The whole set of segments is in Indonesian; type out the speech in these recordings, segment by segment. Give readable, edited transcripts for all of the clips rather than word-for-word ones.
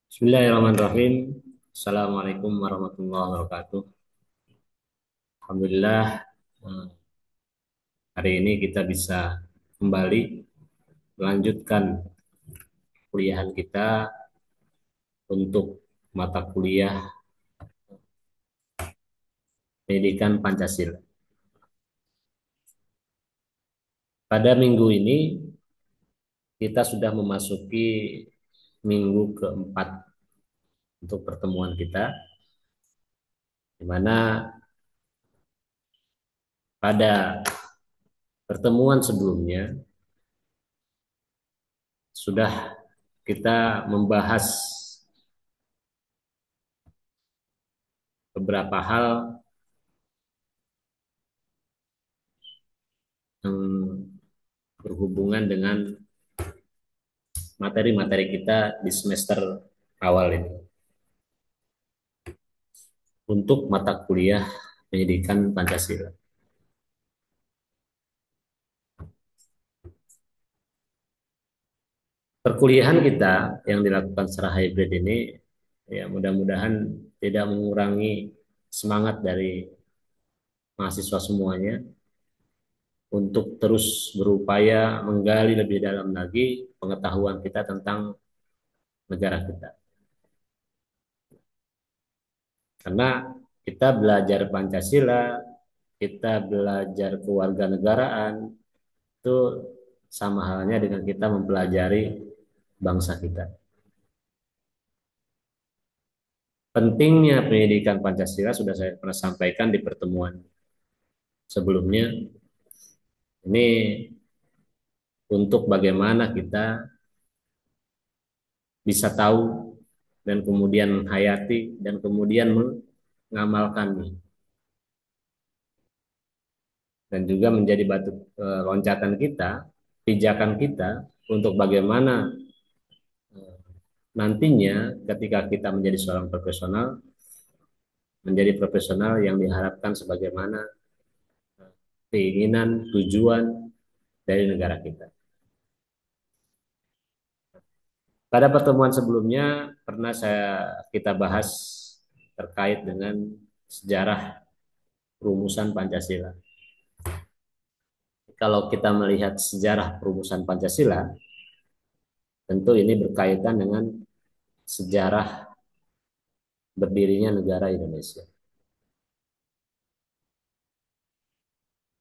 Bismillahirrahmanirrahim. Assalamualaikum warahmatullahi wabarakatuh. Alhamdulillah, eh, hari ini kita bisa kembali melanjutkan kuliahan kita untuk mata kuliah Pendidikan Pancasila. Pada minggu ini kita sudah memasuki minggu keempat untuk pertemuan kita, di mana pada pertemuan sebelumnya sudah kita membahas beberapa hal yang berhubungan dengan materi-materi kita di semester awal ini untuk mata kuliah pendidikan Pancasila. Perkuliahan kita yang dilakukan secara hybrid ini ya mudah-mudahan tidak mengurangi semangat dari mahasiswa semuanya untuk terus berupaya menggali lebih dalam lagi pengetahuan kita tentang negara kita. Karena kita belajar Pancasila, kita belajar kewarganegaraan, itu sama halnya dengan kita mempelajari bangsa kita. Pentingnya pendidikan Pancasila sudah saya pernah sampaikan di pertemuan sebelumnya. Ini untuk bagaimana kita bisa tahu dan kemudian menghayati dan kemudian mengamalkannya dan juga menjadi batu loncatan kita, pijakan kita untuk bagaimana nantinya ketika kita menjadi seorang profesional, menjadi profesional yang diharapkan sebagaimana keinginan, tujuan dari negara kita. Pada pertemuan sebelumnya pernah kita bahas terkait dengan sejarah perumusan Pancasila. Kalau kita melihat sejarah perumusan Pancasila, tentu ini berkaitan dengan sejarah berdirinya negara Indonesia.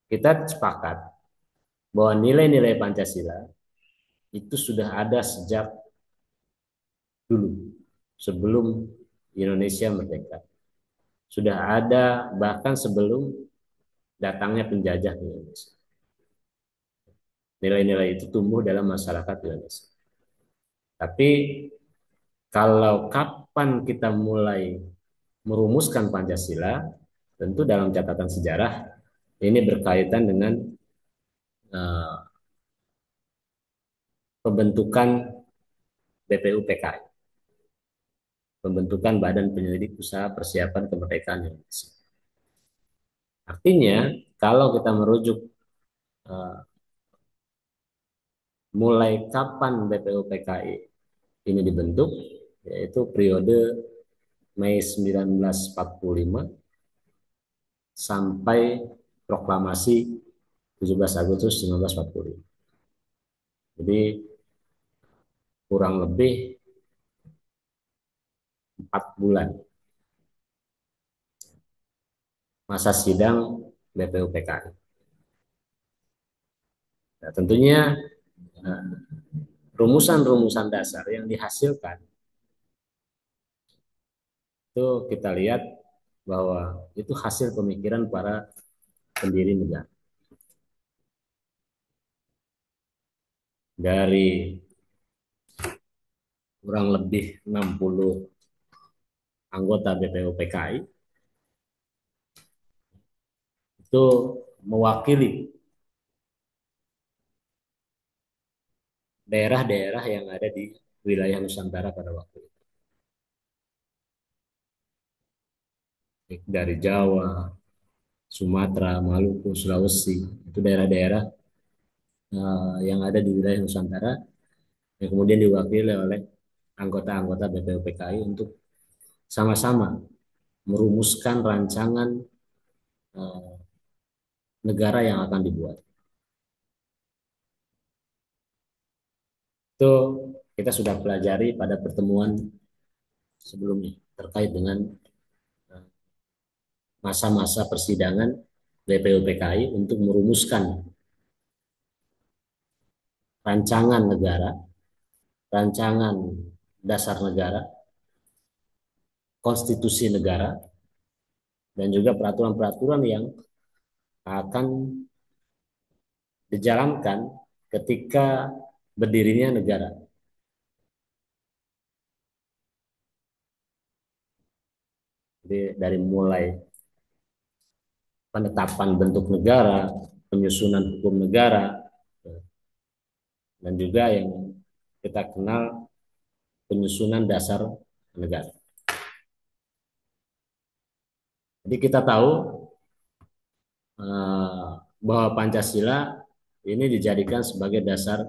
Kita sepakat bahwa nilai-nilai Pancasila itu sudah ada sejak dulu, sebelum Indonesia merdeka. Sudah ada bahkan sebelum datangnya penjajah ke Indonesia. Nilai-nilai itu tumbuh dalam masyarakat Indonesia. Tapi kalau kapan kita mulai merumuskan Pancasila, tentu dalam catatan sejarah ini berkaitan dengan uh, pembentukan BPUPKI, pembentukan Badan Penyelidik Usaha Persiapan Kemerdekaan Indonesia. Artinya, kalau kita merujuk uh, mulai kapan BPUPKI ini dibentuk, yaitu periode Mei 1945 sampai proklamasi 17 Agustus 1945. Jadi kurang lebih 4 bulan masa sidang BPUPKI. Nah, tentunya eh, rumusan-rumusan dasar yang dihasilkan itu kita lihat bahwa itu hasil pemikiran para pendiri negara. Dari kurang lebih 60 anggota BPUPKI itu mewakili daerah-daerah yang ada di wilayah Nusantara pada waktu itu. Dari Jawa, Sumatera, Maluku, Sulawesi, itu daerah-daerah yang ada di wilayah Nusantara yang kemudian diwakili oleh anggota-anggota BPUPKI untuk sama-sama merumuskan rancangan eh, negara yang akan dibuat. Itu kita sudah pelajari pada pertemuan sebelumnya terkait dengan eh, masa-masa persidangan BPUPKI untuk merumuskan rancangan negara, rancangan dasar negara, konstitusi negara, dan juga peraturan-peraturan yang akan dijalankan ketika berdirinya negara. Jadi dari mulai penetapan bentuk negara, penyusunan hukum negara, dan juga yang kita kenal penyusunan dasar negara. Jadi kita tahu eh, bahwa Pancasila ini dijadikan sebagai dasar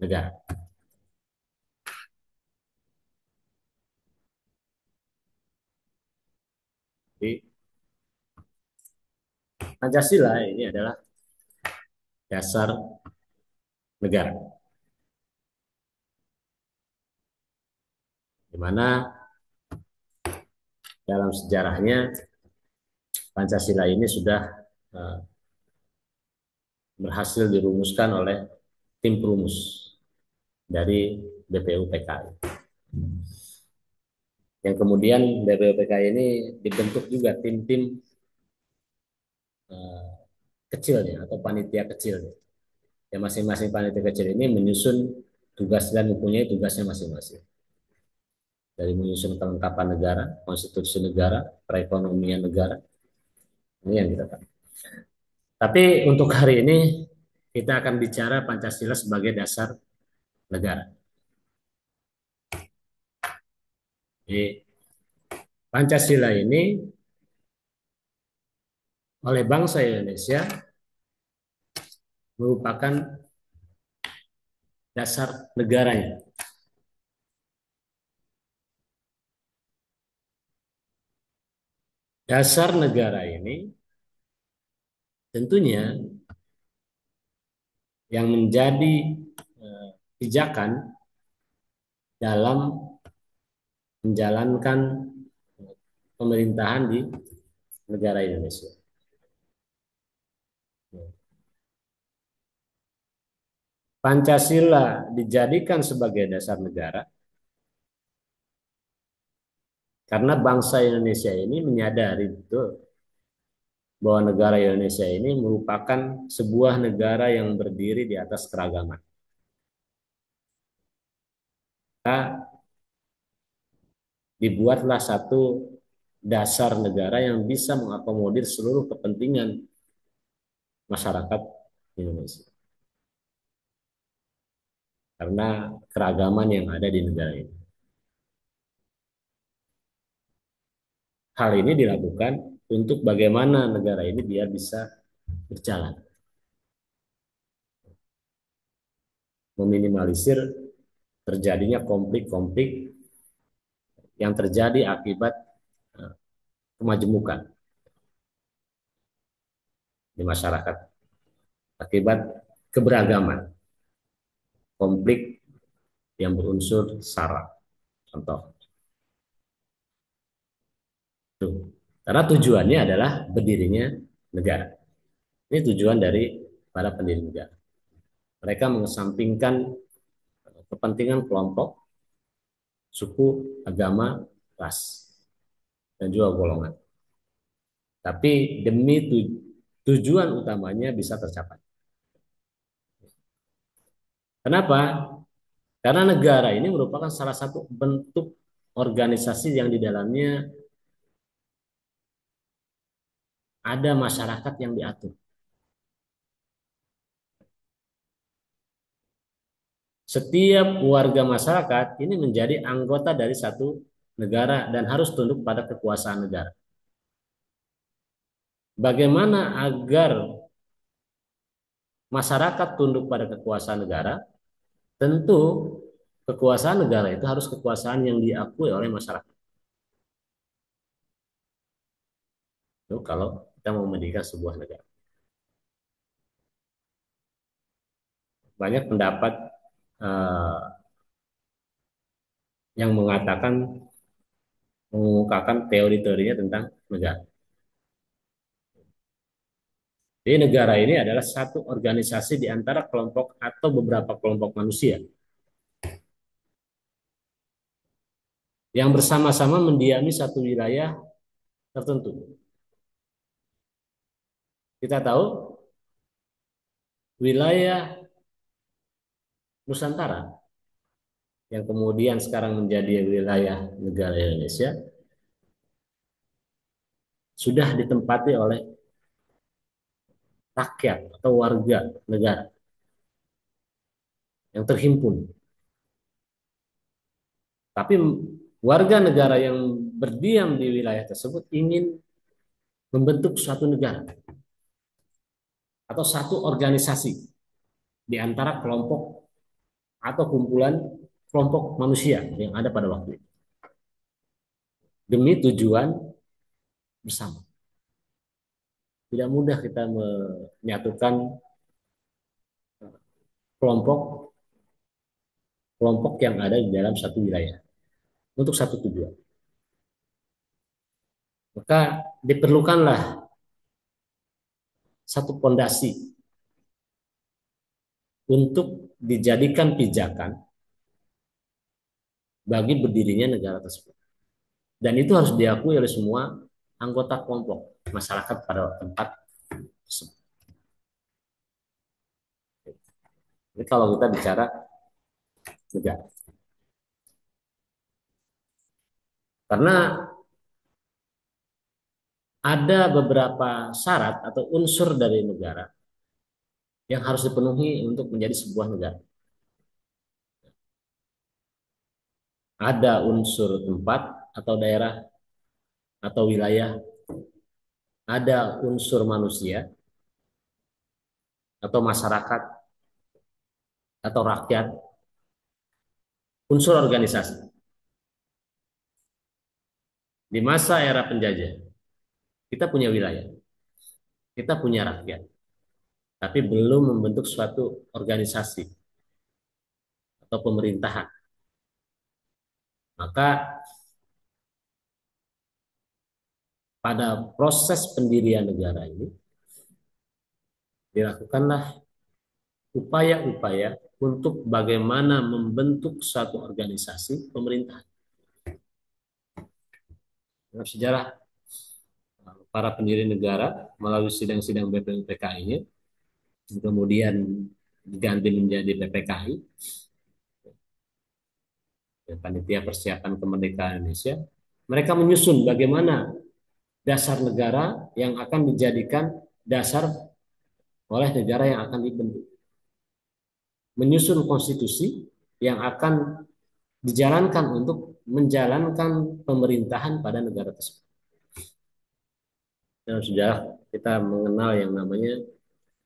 negara. Jadi Pancasila ini adalah dasar negara, di mana dalam sejarahnya Pancasila ini sudah eh, berhasil dirumuskan oleh tim perumus dari BPUPKI. Yang kemudian BPUPKI ini dibentuk juga tim-tim eh, kecilnya atau panitia kecilnya. Ya masing-masing panitia kecil ini menyusun tugas dan mempunyai tugasnya masing-masing. Dari menyusun kelengkapan negara, konstitusi negara, perekonomian negara. Ini yang kita tahu. Tapi untuk hari ini kita akan bicara Pancasila sebagai dasar negara. Jadi Pancasila ini oleh bangsa Indonesia merupakan dasar negaranya. Dasar negara ini tentunya yang menjadi pijakan dalam menjalankan pemerintahan di negara Indonesia. Pancasila dijadikan sebagai dasar negara karena bangsa Indonesia ini menyadari betul bahwa negara Indonesia ini merupakan sebuah negara yang berdiri di atas keragaman. Maka dibuatlah satu dasar negara yang bisa mengakomodir seluruh kepentingan masyarakat Indonesia. Karena keragaman yang ada di negara ini. Hal ini dilakukan untuk bagaimana negara ini biar bisa berjalan. Meminimalisir terjadinya konflik-konflik yang terjadi akibat kemajemukan di masyarakat, akibat keberagaman, konflik yang berunsur SARA. Contoh. Tuh. Karena tujuannya adalah berdirinya negara. Ini tujuan dari para pendiri negara. Mereka mengesampingkan kepentingan kelompok, suku, agama, ras, dan juga golongan. Tapi demi tujuan utamanya bisa tercapai. Kenapa? Karena negara ini merupakan salah satu bentuk organisasi yang di dalamnya ada masyarakat yang diatur. Setiap warga masyarakat ini menjadi anggota dari satu negara dan harus tunduk pada kekuasaan negara. Bagaimana agar masyarakat tunduk pada kekuasaan negara? Tentu Kekuasaan negara itu harus kekuasaan yang diakui oleh masyarakat. Itu kalau kita mau mendirikan sebuah negara. Banyak pendapat eh, yang mengatakan mengungkapkan teori-teorinya tentang negara. Jadi negara ini adalah satu organisasi di antara kelompok atau beberapa kelompok manusia yang bersama-sama mendiami satu wilayah tertentu. Kita tahu wilayah Nusantara yang kemudian sekarang menjadi wilayah negara Indonesia sudah ditempati oleh rakyat atau warga negara yang terhimpun. Tapi warga negara yang berdiam di wilayah tersebut ingin membentuk suatu negara atau satu organisasi di antara kelompok atau kumpulan kelompok manusia yang ada pada waktu itu demi tujuan bersama. Tidak mudah kita menyatukan kelompok kelompok yang ada di dalam satu wilayah untuk satu tujuan. Maka diperlukanlah satu pondasi untuk dijadikan pijakan bagi berdirinya negara tersebut. Dan itu harus diakui oleh semua anggota kelompok masyarakat pada tempat tersebut. Ini kalau kita bicara negara. Karena ada beberapa syarat atau unsur dari negara yang harus dipenuhi untuk menjadi sebuah negara. Ada unsur tempat atau daerah atau wilayah, ada unsur manusia atau masyarakat atau rakyat, unsur organisasi. Di masa era penjajah, kita punya wilayah, kita punya rakyat, tapi belum membentuk suatu organisasi atau pemerintahan. Maka pada proses pendirian negara ini dilakukanlah upaya-upaya untuk bagaimana membentuk suatu organisasi pemerintahan. Dalam sejarah para pendiri negara melalui sidang-sidang BPUPKI-nya, kemudian diganti menjadi PPKI, Panitia Persiapan Kemerdekaan Indonesia. Mereka menyusun bagaimana dasar negara yang akan dijadikan dasar oleh negara yang akan dibentuk. Menyusun konstitusi yang akan dijalankan untuk menjalankan pemerintahan pada negara tersebut. Dalam sejarah kita mengenal yang namanya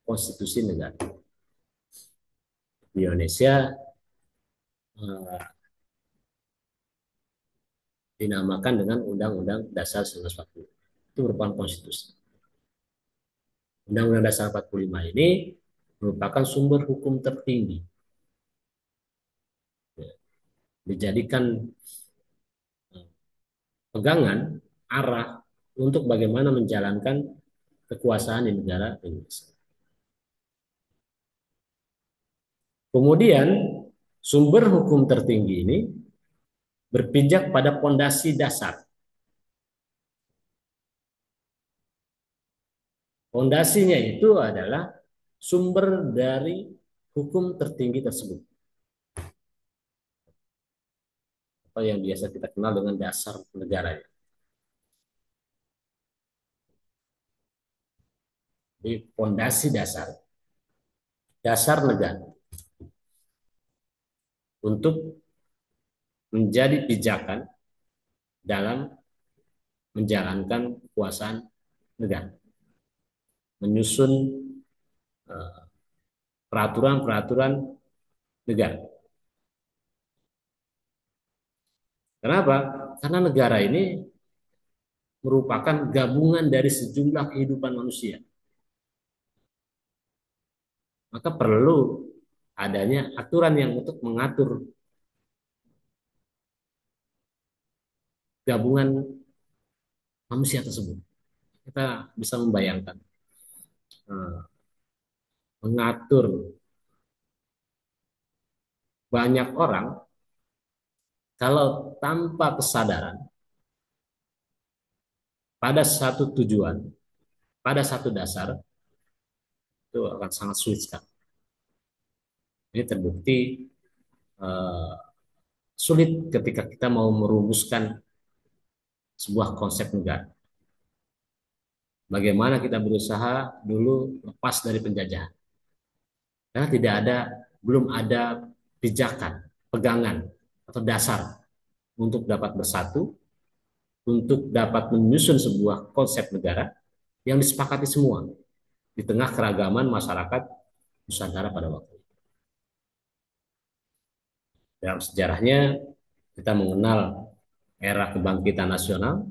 konstitusi negara. Di Indonesia eh, dinamakan dengan Undang-Undang Dasar 1945. Itu merupakan konstitusi. Undang-Undang Dasar 45 ini merupakan sumber hukum tertinggi. Ya, dijadikan pegangan arah untuk bagaimana menjalankan kekuasaan di negara Indonesia. Kemudian sumber hukum tertinggi ini berpijak pada pondasi dasar. Pondasinya itu adalah sumber dari hukum tertinggi tersebut, atau yang biasa kita kenal dengan dasar negara. Jadi pondasi dasar, dasar negara untuk menjadi pijakan dalam menjalankan kekuasaan negara, menyusun peraturan-peraturan negara. Kenapa? Karena negara ini merupakan gabungan dari sejumlah kehidupan manusia. Maka perlu adanya aturan yang untuk mengatur gabungan manusia tersebut. Kita bisa membayangkan eh, mengatur banyak orang kalau tanpa kesadaran pada satu tujuan, pada satu dasar, itu akan sangat sulit sekali. Ini terbukti eh, sulit ketika kita mau merumuskan sebuah konsep negara. Bagaimana kita berusaha dulu lepas dari penjajahan. Karena belum ada pijakan, pegangan, atau dasar untuk dapat bersatu, untuk dapat menyusun sebuah konsep negara yang disepakati semua di tengah keragaman masyarakat Nusantara pada waktu itu. Dalam sejarahnya, kita mengenal era kebangkitan nasional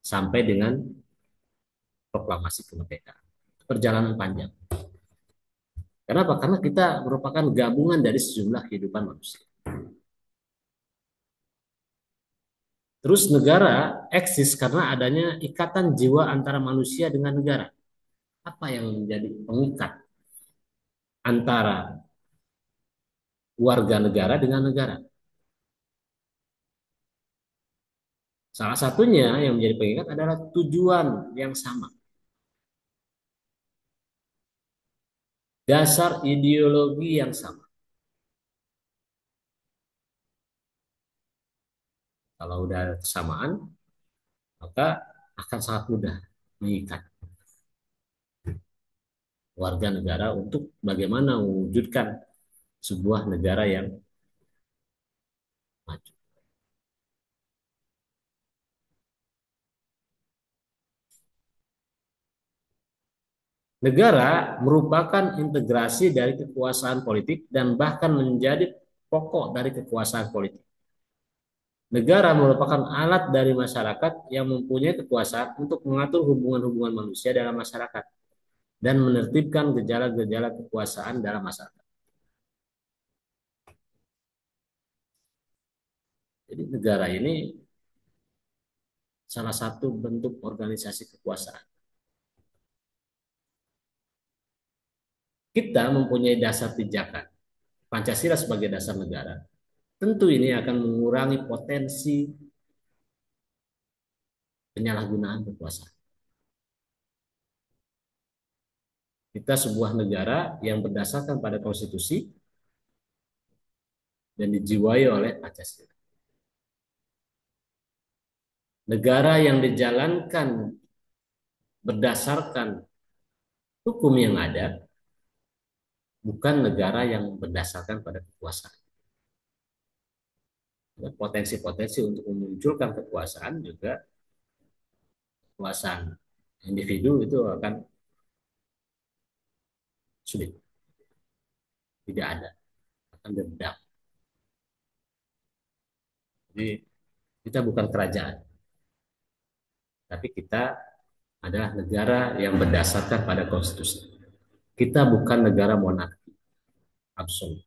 sampai dengan proklamasi kemerdekaan. Perjalanan panjang. Kenapa? Karena kita merupakan gabungan dari sejumlah kehidupan manusia. Terus negara eksis karena adanya ikatan jiwa antara manusia dengan negara. Apa yang menjadi pengikat antara warga negara dengan negara? Salah satunya yang menjadi pengikat adalah tujuan yang sama. Dasar ideologi yang sama. Kalau udah ada kesamaan, maka akan sangat mudah mengikat warga negara untuk bagaimana mewujudkan sebuah negara yang maju. Negara merupakan integrasi dari kekuasaan politik dan bahkan menjadi pokok dari kekuasaan politik. Negara merupakan alat dari masyarakat yang mempunyai kekuasaan untuk mengatur hubungan-hubungan manusia dalam masyarakat dan menertibkan gejala-gejala kekuasaan dalam masyarakat. Jadi negara ini salah satu bentuk organisasi kekuasaan. Kita mempunyai dasar pijakan, Pancasila sebagai dasar negara. Tentu ini akan mengurangi potensi penyalahgunaan kekuasaan. Kita sebuah negara yang berdasarkan pada konstitusi dan dijiwai oleh Pancasila. Negara yang dijalankan berdasarkan hukum yang ada bukan negara yang berdasarkan pada kekuasaan. Potensi-potensi untuk memunculkan kekuasaan juga kekuasaan individu itu akan sulit, tidak ada, akan dendam. Jadi kita bukan kerajaan, tapi kita adalah negara yang berdasarkan pada konstitusi. Kita bukan negara monarki absolut.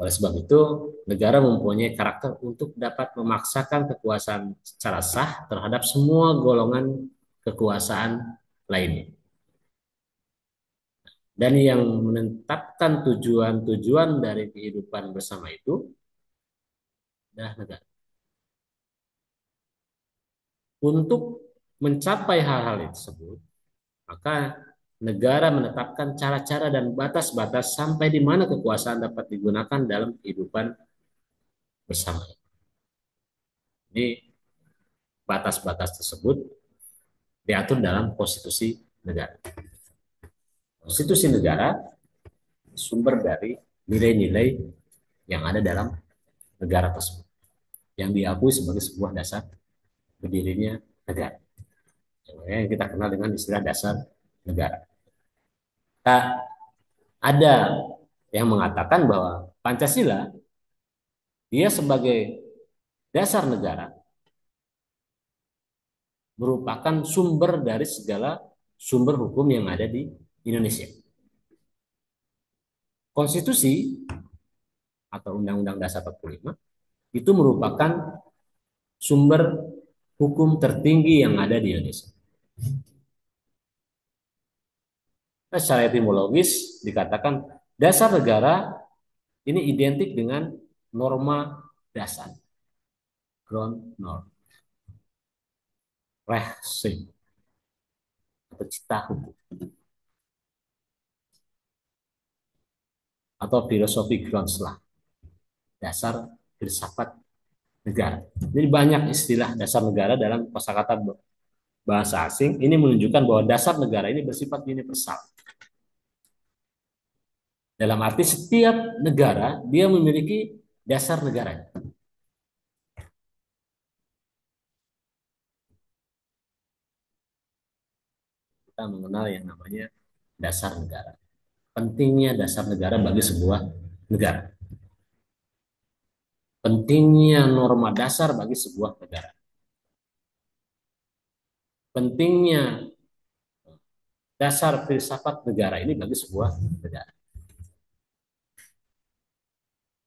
Oleh sebab itu, negara mempunyai karakter untuk dapat memaksakan kekuasaan secara sah terhadap semua golongan kekuasaan lainnya. Dan yang menetapkan tujuan-tujuan dari kehidupan bersama itu adalah negara. Untuk mencapai hal-hal tersebut, maka negara menetapkan cara-cara dan batas-batas sampai di mana kekuasaan dapat digunakan dalam kehidupan bersama. Jadi batas-batas tersebut diatur dalam konstitusi negara. Konstitusi negara sumber dari nilai-nilai yang ada dalam negara tersebut, yang diakui sebagai sebuah dasar berdirinya negara. Yang kita kenal dengan istilah dasar negara. Nah, ada yang mengatakan bahwa Pancasila dia sebagai dasar negara merupakan sumber dari segala sumber hukum yang ada di Indonesia. Konstitusi atau Undang-Undang Dasar 45 itu merupakan sumber hukum tertinggi yang ada di Indonesia. Nah, secara etimologis dikatakan dasar negara ini identik dengan norma dasar, ground norm, rehse atau cita hukum atau filosofi groundslah, dasar filsafat negara. Jadi banyak istilah dasar negara dalam kosakata bahasa asing. Ini menunjukkan bahwa dasar negara ini bersifat universal. Dalam arti setiap negara dia memiliki dasar negara. Kita mengenal yang namanya dasar negara. Pentingnya dasar negara bagi sebuah negara. Pentingnya norma dasar bagi sebuah negara. Pentingnya dasar filsafat negara ini bagi sebuah negara.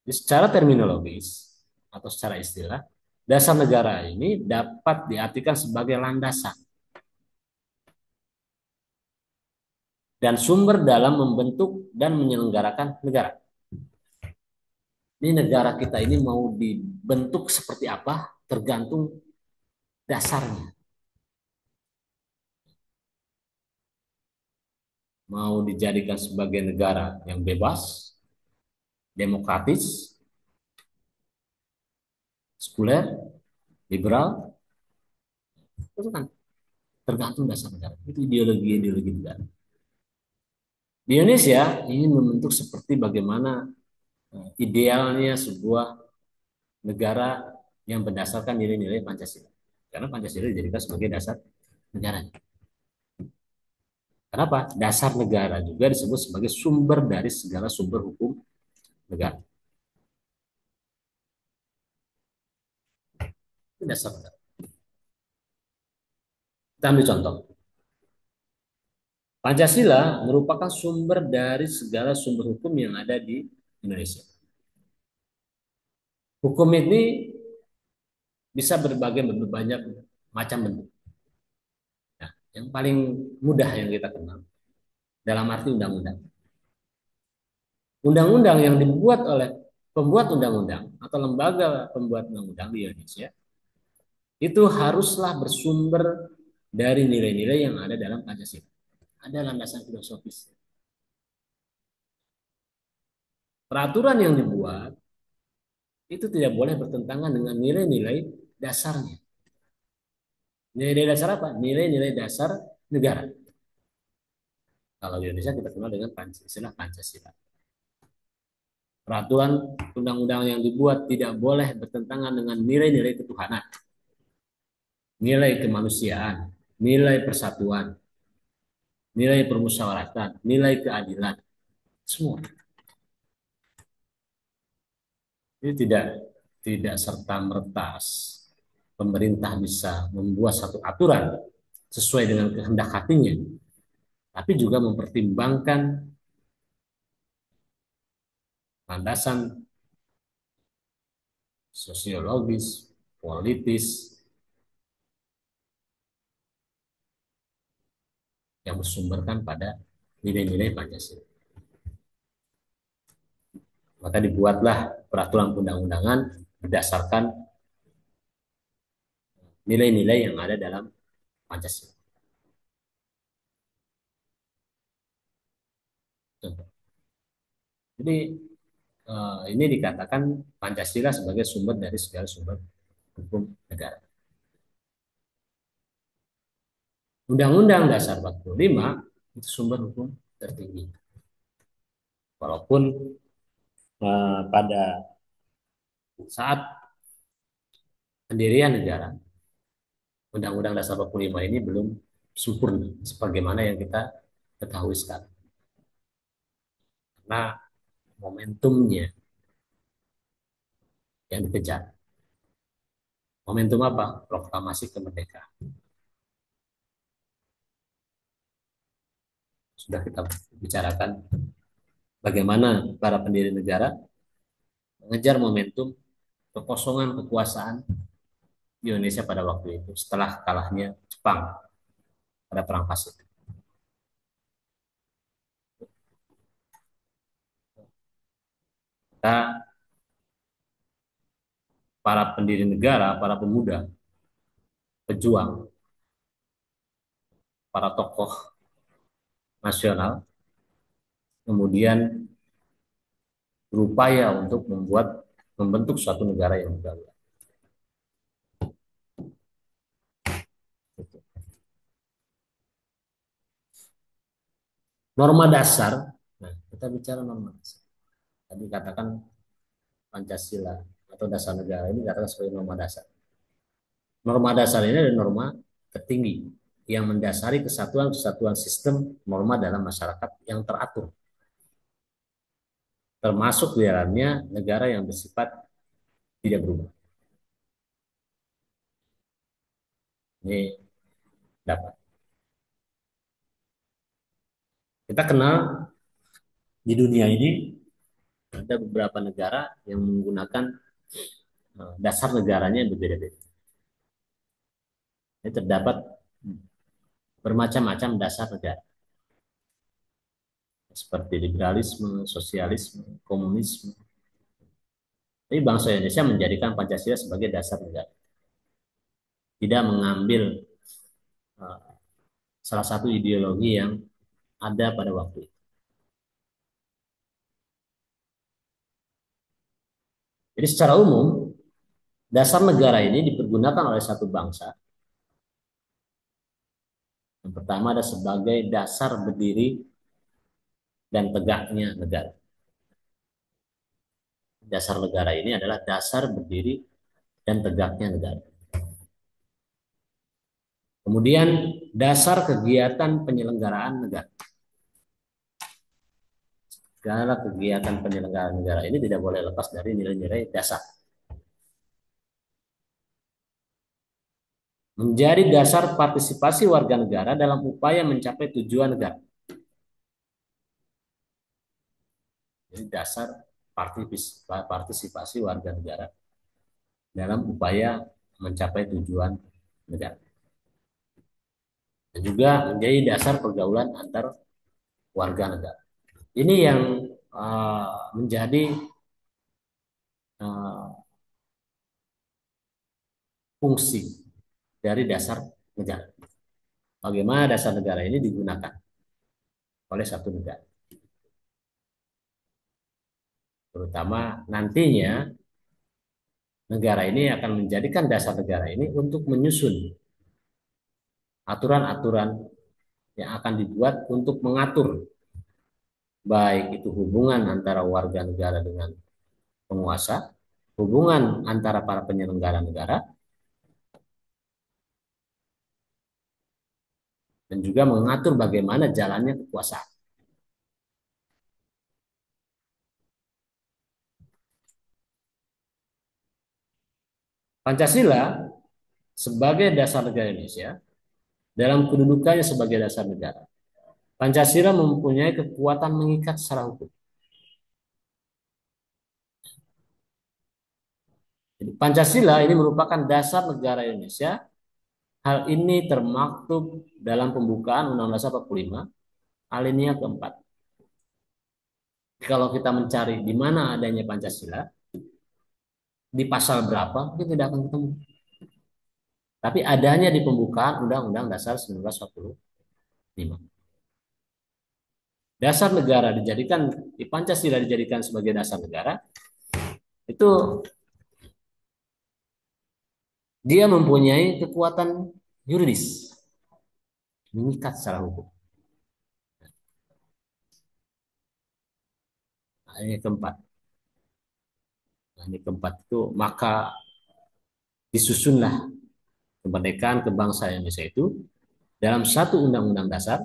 Jadi secara terminologis atau secara istilah, dasar negara ini dapat diartikan sebagai landasan dan sumber dalam membentuk dan menyelenggarakan negara. Ini negara kita ini mau dibentuk seperti apa tergantung dasarnya. Mau dijadikan sebagai negara yang bebas, demokratis, sekuler, liberal, itu kan tergantung dasar negara. Itu ideologi-ideologi negara. Di Indonesia ini membentuk seperti bagaimana idealnya sebuah negara yang berdasarkan nilai-nilai Pancasila. Karena Pancasila dijadikan sebagai dasar negara. Kenapa? Dasar negara juga disebut sebagai sumber dari segala sumber hukum negara. Itu dasar negara. Kita ambil contoh. Pancasila merupakan sumber dari segala sumber hukum yang ada di Indonesia. Hukum ini bisa berbagai banyak macam bentuk. Nah, yang paling mudah yang kita kenal dalam arti undang-undang. Undang-undang yang dibuat oleh pembuat undang-undang atau lembaga pembuat undang-undang di Indonesia itu haruslah bersumber dari nilai-nilai yang ada dalam Pancasila. Ada landasan filosofis. Peraturan yang dibuat itu tidak boleh bertentangan dengan nilai-nilai dasarnya. Nilai-nilai dasar apa? Nilai-nilai dasar negara. Kalau di Indonesia kita kenal dengan Pancasila, Pancasila. Peraturan undang-undang yang dibuat tidak boleh bertentangan dengan nilai-nilai ketuhanan, nilai kemanusiaan, nilai persatuan, nilai permusyawaratan, nilai keadilan, semua. Ini tidak serta merta pemerintah bisa membuat satu aturan sesuai dengan kehendak hatinya, tapi juga mempertimbangkan landasan sosiologis, politis yang bersumberkan pada nilai-nilai Pancasila. Maka dibuatlah peraturan undang-undangan berdasarkan nilai-nilai yang ada dalam Pancasila. Jadi ini dikatakan Pancasila sebagai sumber dari segala sumber hukum negara. Undang-Undang Dasar 45 itu sumber hukum tertinggi. Walaupun pada saat pendirian negara, Undang-Undang Dasar 45 ini belum sempurna sebagaimana yang kita ketahui sekarang. Karena momentumnya yang dikejar. Momentum apa? Proklamasi kemerdekaan. Sudah kita bicarakan bagaimana para pendiri negara mengejar momentum kekosongan kekuasaan di Indonesia pada waktu itu setelah kalahnya Jepang pada Perang Pasifik. Kita para pendiri negara, para pemuda, pejuang, para tokoh nasional, kemudian berupaya untuk membentuk suatu negara yang berdaulat. Norma dasar, nah kita bicara norma dasar. Tadi katakan Pancasila atau dasar negara ini dikatakan sebagai norma dasar. Norma dasar ini adalah norma tertinggi yang mendasari kesatuan-kesatuan sistem norma dalam masyarakat yang teratur, termasuk di dalamnya negara yang bersifat tidak berubah. Ini dapat. Kita kenal di dunia ini ada beberapa negara yang menggunakan dasar negaranya yang berbeda-beda. Ini terdapat bermacam-macam dasar negara, seperti liberalisme, sosialisme, komunisme. Tapi bangsa Indonesia menjadikan Pancasila sebagai dasar negara. Tidak mengambil uh, salah satu ideologi yang ada pada waktu itu. Jadi secara umum, dasar negara ini dipergunakan oleh satu bangsa. Yang pertama ada sebagai dasar berdiri dan tegaknya negara. Dasar negara ini adalah dasar berdiri dan tegaknya negara. Kemudian dasar kegiatan penyelenggaraan negara. Segala kegiatan penyelenggaraan negara ini tidak boleh lepas dari nilai-nilai dasar. Menjadi dasar partisipasi warga negara dalam upaya mencapai tujuan negara. Jadi dasar partisipasi warga negara dalam upaya mencapai tujuan negara. Dan juga menjadi dasar pergaulan antar warga negara. Ini yang menjadi uh, fungsi dari dasar negara. Bagaimana dasar negara ini digunakan oleh satu negara. Terutama nantinya negara ini akan menjadikan dasar negara ini untuk menyusun aturan-aturan yang akan dibuat untuk mengatur baik itu hubungan antara warga negara dengan penguasa, hubungan antara para penyelenggara negara, dan juga mengatur bagaimana jalannya kekuasaan. Pancasila sebagai dasar negara Indonesia, dalam kedudukannya sebagai dasar negara, Pancasila mempunyai kekuatan mengikat secara hukum. Jadi Pancasila ini merupakan dasar negara Indonesia. Hal ini termaktub dalam pembukaan Undang-Undang Dasar 45, alinea keempat. Kalau kita mencari di mana adanya Pancasila, di pasal berapa, kita tidak akan ketemu. Tapi adanya di pembukaan Undang-Undang Dasar 1945. Dasar negara dijadikan, di Pancasila dijadikan sebagai dasar negara, itu dia mempunyai kekuatan yuridis, mengikat secara hukum. Nah, ini keempat. Nah, ini keempat itu maka disusunlah kemerdekaan kebangsaan Indonesia itu dalam satu undang-undang dasar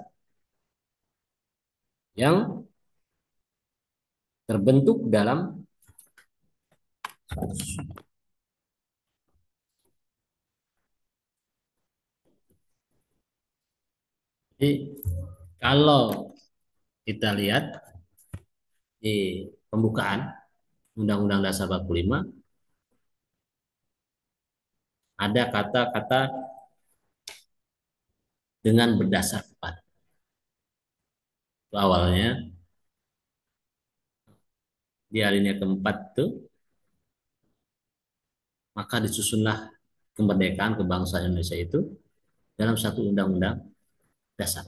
yang terbentuk dalam Jadi kalau kita lihat di pembukaan Undang-Undang Dasar 45 ada kata-kata dengan berdasar kepada. Itu awalnya di alinea keempat itu, maka disusunlah kemerdekaan kebangsaan Indonesia itu dalam satu undang-undang dasar.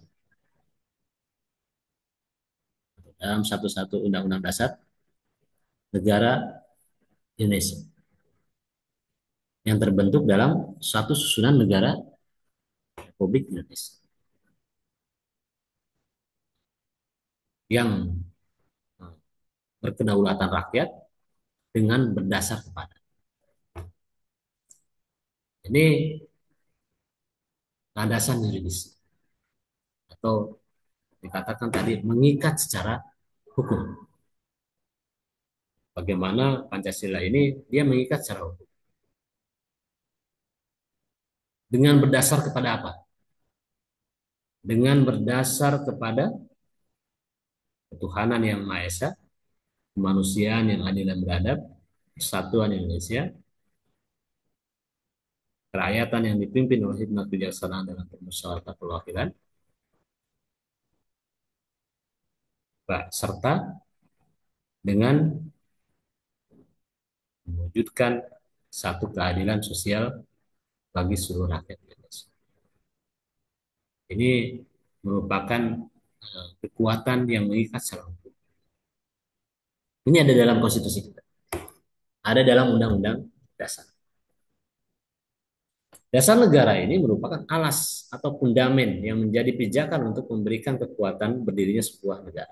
Dalam satu-satu undang-undang dasar negara Indonesia yang terbentuk dalam satu susunan negara Republik Indonesia yang berkedaulatan rakyat dengan berdasar kepada. Ini landasan yuridis atau dikatakan tadi mengikat secara hukum. Bagaimana Pancasila ini dia mengikat secara hukum. Dengan berdasar kepada apa? Dengan berdasar kepada ketuhanan yang Maha Esa, kemanusiaan yang adil dan beradab, persatuan Indonesia, kerakyatan yang dipimpin oleh hikmat kebijaksanaan dalam permusyawaratan perwakilan, serta dengan mewujudkan satu keadilan sosial bagi seluruh rakyat Indonesia. Ini merupakan kekuatan yang mengikat secara hukum. Ini ada dalam konstitusi kita, ada dalam undang-undang dasar. Dasar negara ini merupakan alas atau fundamen yang menjadi pijakan untuk memberikan kekuatan berdirinya sebuah negara.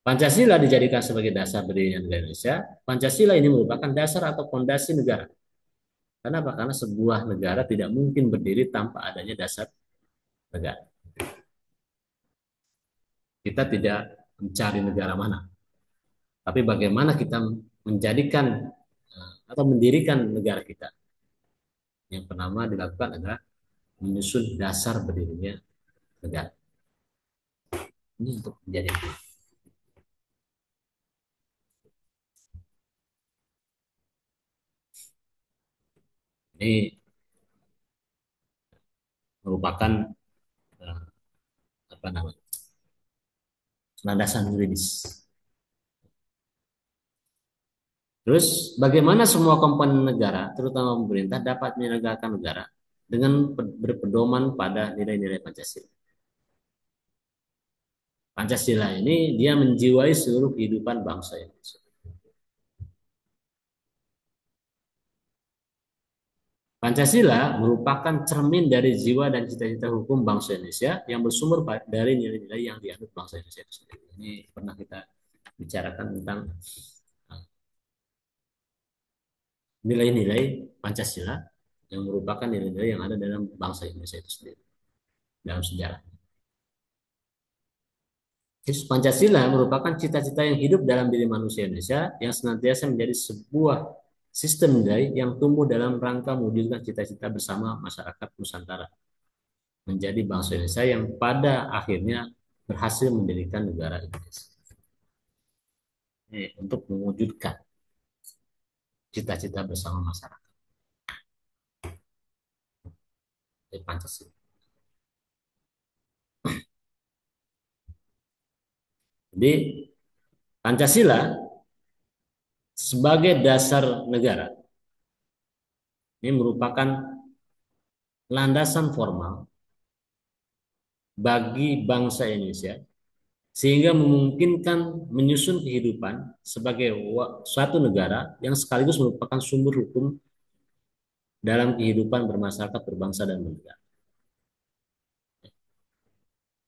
Pancasila dijadikan sebagai dasar berdirinya negara Indonesia. Pancasila ini merupakan dasar atau fondasi negara. Kenapa? Karena sebuah negara tidak mungkin berdiri tanpa adanya dasar negara. Kita tidak mencari negara mana, tapi bagaimana kita menjadikan atau mendirikan negara kita. Yang pertama dilakukan adalah menyusun dasar berdirinya negara. Ini untuk menjadi ini merupakan eh, apa namanya landasan yuridis. Terus bagaimana semua komponen negara, terutama pemerintah, dapat menyelenggarakan negara dengan berpedoman pada nilai-nilai Pancasila. Pancasila ini dia menjiwai seluruh kehidupan bangsa Indonesia. Pancasila merupakan cermin dari jiwa dan cita-cita hukum bangsa Indonesia yang bersumber dari nilai-nilai yang dianut bangsa Indonesia itu sendiri. Ini pernah kita bicarakan tentang nilai-nilai Pancasila yang merupakan nilai-nilai yang ada dalam bangsa Indonesia itu sendiri dalam sejarah. Pancasila merupakan cita-cita yang hidup dalam diri manusia Indonesia yang senantiasa menjadi sebuah sistem nilai yang tumbuh dalam rangka mewujudkan cita-cita bersama masyarakat Nusantara menjadi bangsa Indonesia yang pada akhirnya berhasil mendirikan negara Indonesia. Untuk mewujudkan cita-cita bersama masyarakat Pancasila. Jadi Pancasila sebagai dasar negara ini merupakan landasan formal bagi bangsa Indonesia sehingga memungkinkan menyusun kehidupan sebagai suatu negara yang sekaligus merupakan sumber hukum dalam kehidupan bermasyarakat, berbangsa, dan bernegara.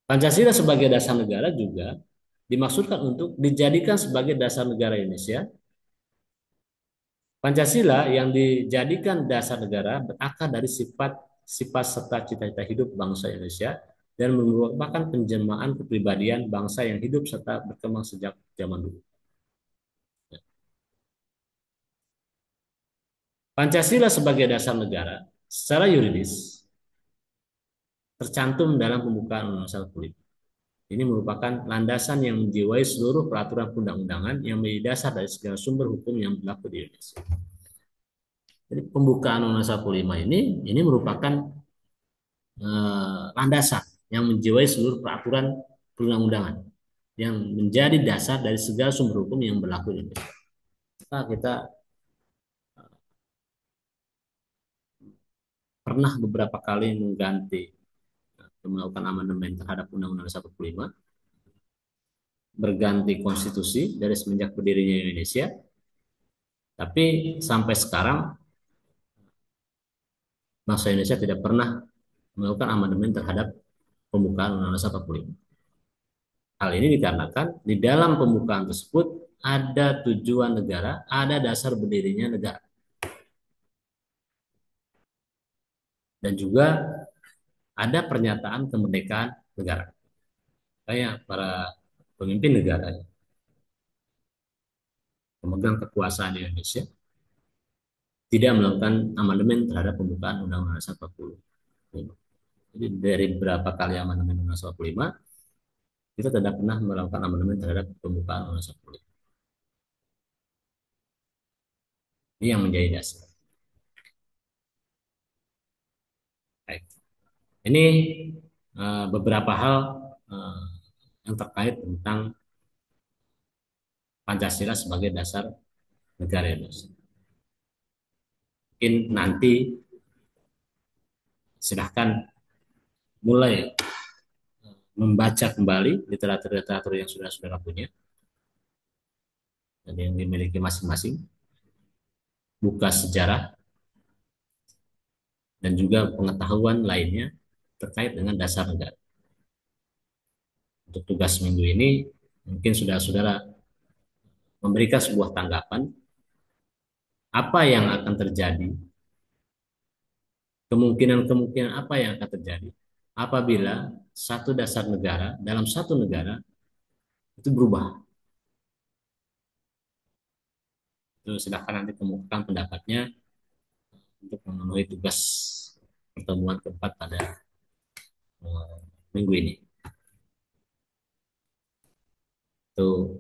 Pancasila sebagai dasar negara juga dimaksudkan untuk dijadikan sebagai dasar negara Indonesia. Pancasila yang dijadikan dasar negara berakar dari sifat serta cita-cita hidup bangsa Indonesia dan merupakan penjelmaan kepribadian bangsa yang hidup serta berkembang sejak zaman dulu. Pancasila sebagai dasar negara secara yuridis tercantum dalam pembukaan Undang-Undang 45. Ini merupakan landasan yang menjiwai seluruh peraturan undang-undangan yang menjadi dasar dari segala sumber hukum yang berlaku di Indonesia. Jadi pembukaan Undang-Undang 45 ini merupakan landasan yang menjiwai seluruh peraturan perundang-undangan yang menjadi dasar dari segala sumber hukum yang berlaku di Indonesia. Kita pernah beberapa kali mengganti melakukan amandemen terhadap Undang-Undang 45, berganti konstitusi dari semenjak berdirinya Indonesia, tapi sampai sekarang bangsa Indonesia tidak pernah melakukan amandemen terhadap pembukaan Undang-Undang 45. Hal ini dikarenakan di dalam pembukaan tersebut ada tujuan negara, ada dasar berdirinya negara, dan juga ada pernyataan kemerdekaan negara. Kayak para pemimpin negara, pemegang kekuasaan di Indonesia, tidak melakukan amandemen terhadap pembukaan Undang-Undang 45. Jadi dari berapa kali amandemen Undang-Undang 45, kita tidak pernah melakukan amandemen terhadap pembukaan Undang-Undang 45. Ini yang menjadi dasar. Baik. Ini beberapa hal uh, yang terkait tentang Pancasila sebagai dasar negara Indonesia. Mungkin nanti silahkan mulai membaca kembali literatur-literatur yang sudah saudara punya dan yang dimiliki masing-masing, buka sejarah dan juga pengetahuan lainnya terkait dengan dasar negara. Untuk tugas minggu ini mungkin sudah saudara memberikan sebuah tanggapan apa yang akan terjadi, kemungkinan-kemungkinan apa yang akan terjadi apabila satu dasar negara dalam satu negara itu berubah. Itu silahkan nanti kemukakan pendapatnya untuk memenuhi tugas pertemuan keempat pada minggu ini. Itu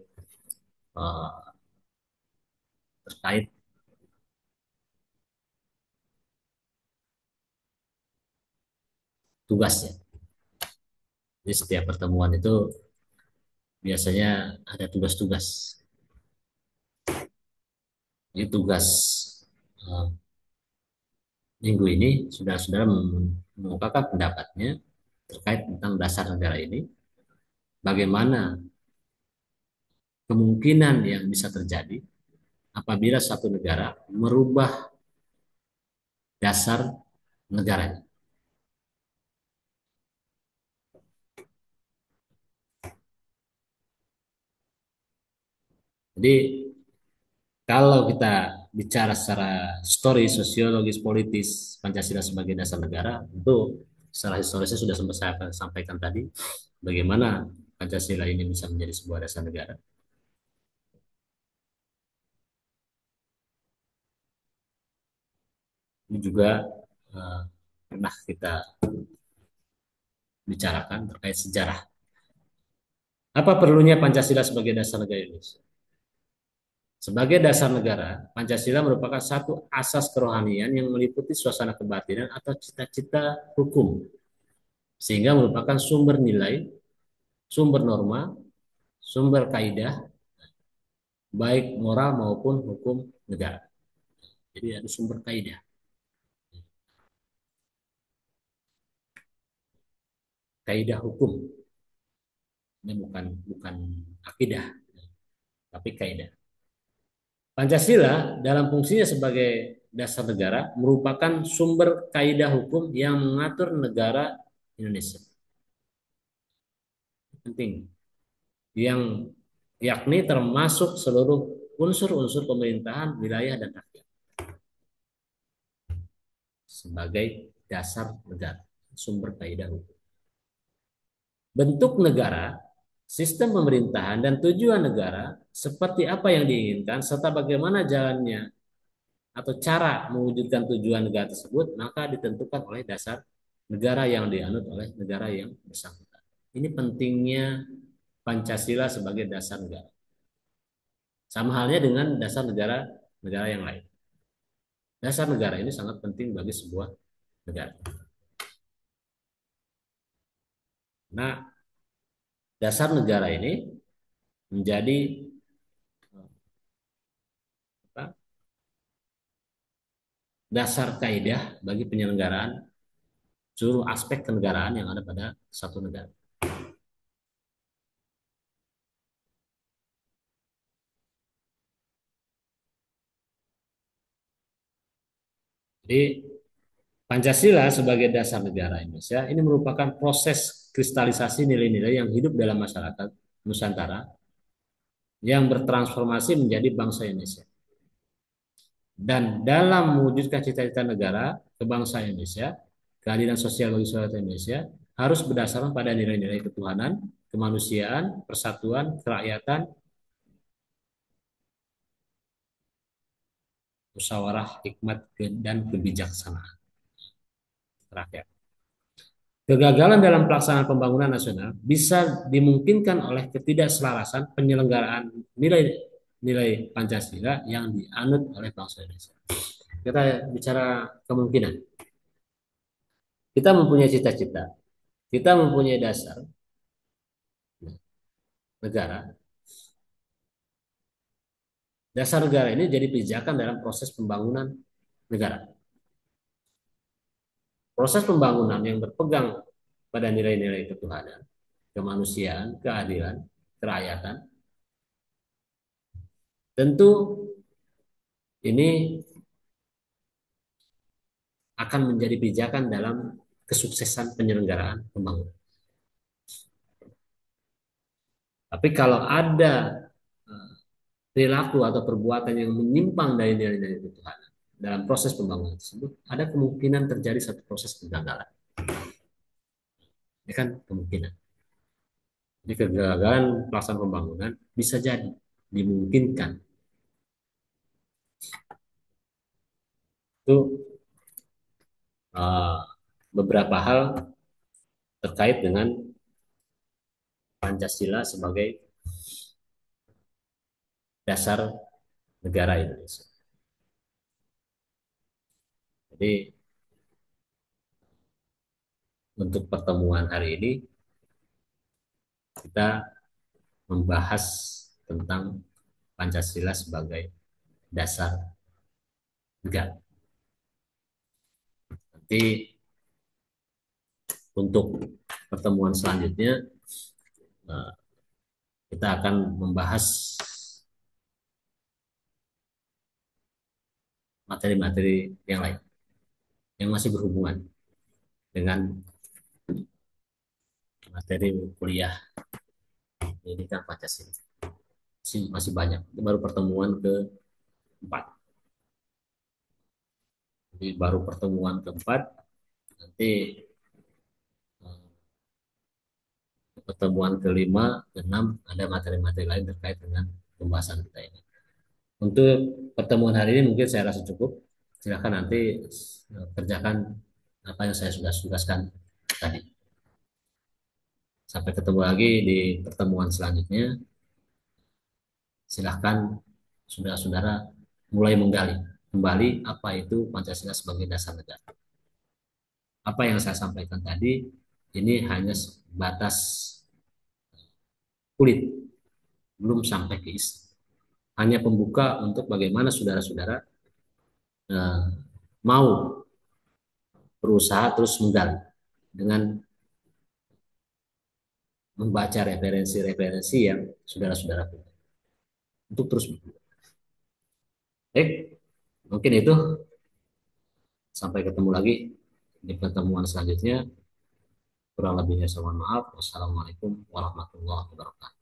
uh, terkait tugasnya. Jadi setiap pertemuan itu biasanya ada tugas-tugas. Ini tugas uh, minggu ini sudah saudara mengungkapkan pendapatnya terkait tentang dasar negara ini, bagaimana kemungkinan yang bisa terjadi apabila satu negara merubah dasar negaranya. Jadi kalau kita bicara secara story, sosiologis, politis, Pancasila sebagai dasar negara, itu secara historisnya sudah sempat saya sampaikan tadi, bagaimana Pancasila ini bisa menjadi sebuah dasar negara. Ini juga uh, pernah kita bicarakan terkait sejarah. Apa perlunya Pancasila sebagai dasar negara Indonesia? Sebagai dasar negara, Pancasila merupakan satu asas kerohanian yang meliputi suasana kebatinan atau cita-cita hukum, sehingga merupakan sumber nilai, sumber norma, sumber kaidah, baik moral maupun hukum negara. Jadi ada sumber kaidah, kaidah hukum, ini bukan bukan akidah, tapi kaidah. Pancasila dalam fungsinya sebagai dasar negara merupakan sumber kaidah hukum yang mengatur negara Indonesia. Penting. Yang yakni termasuk seluruh unsur-unsur pemerintahan, wilayah, dan rakyat sebagai dasar negara, sumber kaidah hukum. Bentuk negara, sistem pemerintahan, dan tujuan negara seperti apa yang diinginkan, serta bagaimana jalannya atau cara mewujudkan tujuan negara tersebut, maka ditentukan oleh dasar negara yang dianut oleh negara yang bersangkutan. Ini pentingnya Pancasila sebagai dasar negara. Sama halnya dengan dasar negara yang lain. Dasar negara ini sangat penting bagi sebuah negara. Nah, dasar negara ini menjadi apa, dasar kaidah bagi penyelenggaraan seluruh aspek kenegaraan yang ada pada satu negara. Jadi Pancasila sebagai dasar negara Indonesia ini merupakan proses kristalisasi nilai-nilai yang hidup dalam masyarakat Nusantara yang bertransformasi menjadi bangsa Indonesia. Dan dalam mewujudkan cita-cita negara, kebangsaan Indonesia, keadilan sosial bagi seluruh Indonesia harus berdasarkan pada nilai-nilai ketuhanan, kemanusiaan, persatuan, kerakyatan, musyawarah, hikmat, dan kebijaksanaan rakyat. Kegagalan dalam pelaksanaan pembangunan nasional bisa dimungkinkan oleh ketidakselarasan penyelenggaraan nilai-nilai Pancasila yang dianut oleh bangsa Indonesia. Kita bicara kemungkinan. Kita mempunyai cita-cita, kita mempunyai dasar negara. Dasar negara ini jadi pijakan dalam proses pembangunan negara. Proses pembangunan yang berpegang pada nilai-nilai ketuhanan, kemanusiaan, keadilan, kerakyatan, tentu ini akan menjadi pijakan dalam kesuksesan penyelenggaraan pembangunan. Tapi kalau ada eh, perilaku atau perbuatan yang menyimpang dari nilai-nilai ketuhanan dalam proses pembangunan tersebut, ada kemungkinan terjadi satu proses kegagalan. Ini kan kemungkinan. Jadi kegagalan pelaksanaan pembangunan bisa jadi dimungkinkan. Itu uh, beberapa hal terkait dengan Pancasila sebagai dasar negara Indonesia. Jadi untuk pertemuan hari ini kita membahas tentang Pancasila sebagai dasar negara. Nanti untuk pertemuan selanjutnya eh, kita akan membahas materi-materi yang lain yang masih berhubungan dengan materi kuliah pendidikan Pancasila. Masih banyak. Ini baru pertemuan keempat. Jadi baru pertemuan keempat. Nanti pertemuan kelima, keenam ada materi-materi lain terkait dengan pembahasan kita ini. Untuk pertemuan hari ini mungkin saya rasa cukup. Silakan nanti kerjakan apa yang saya sudah tugaskan tadi. Sampai ketemu lagi di pertemuan selanjutnya. Silahkan saudara-saudara mulai menggali kembali apa itu Pancasila sebagai dasar negara. Apa yang saya sampaikan tadi ini hanya batas kulit, belum sampai ke isi. Hanya pembuka untuk bagaimana saudara-saudara eh, mau berusaha terus menggali dengan membaca referensi-referensi yang saudara-saudara punya untuk terus berkembang. Baik, mungkin itu. Sampai ketemu lagi di pertemuan selanjutnya. Kurang lebihnya saya mohon maaf. Wassalamualaikum warahmatullahi wabarakatuh.